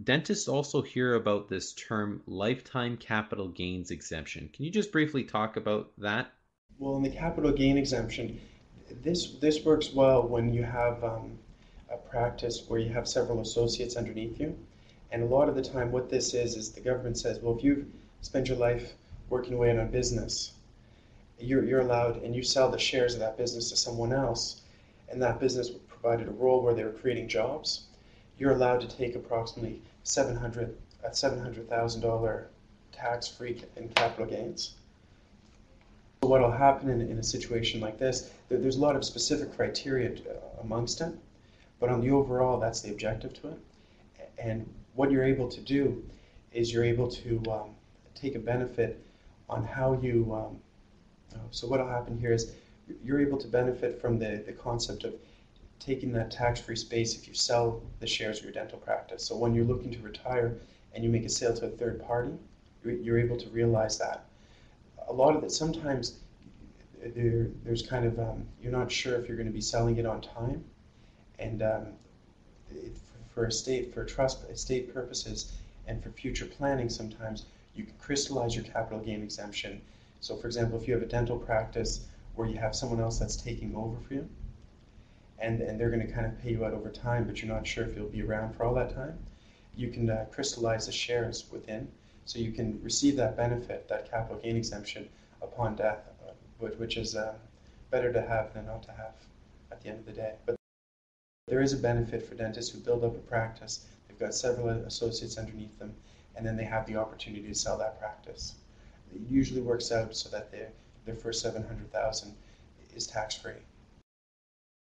Dentists also hear about this term lifetime capital gains exemption. Can you just briefly talk about that? Well, in the capital gain exemption, this works well when you have a practice where you have several associates underneath you. And a lot of the time, what this is the government says, well, if you spend your life working away on a business, you're allowed, and you sell the shares of that business to someone else, and that business provided a role where they were creating jobs, you're allowed to take approximately $700,000 tax-free in capital gains. So what will happen in a situation like this, there's a lot of specific criteria amongst it, but on the overall, that's the objective to it. And what you're able to do is you're able to take a benefit on how you, so what will happen here is you're able to benefit from the concept of taking that tax-free space if you sell the shares of your dental practice. So when you're looking to retire and you make a sale to a third party, you're able to realize that. A lot of it, sometimes there's kind of, you're not sure if you're going to be selling it on time. And for trust estate purposes and for future planning, sometimes you can crystallize your capital gain exemption. So for example, if you have a dental practice where you have someone else that's taking over for you, and they're going to kind of pay you out over time, but you're not sure if you'll be around for all that time, you can crystallize the shares within, so you can receive that benefit, that capital gain exemption, upon death, which is better to have than not to have at the end of the day. But there is a benefit for dentists who build up a practice. They've got several associates underneath them, and then they have the opportunity to sell that practice. It usually works out so that their first 700,000 is tax-free.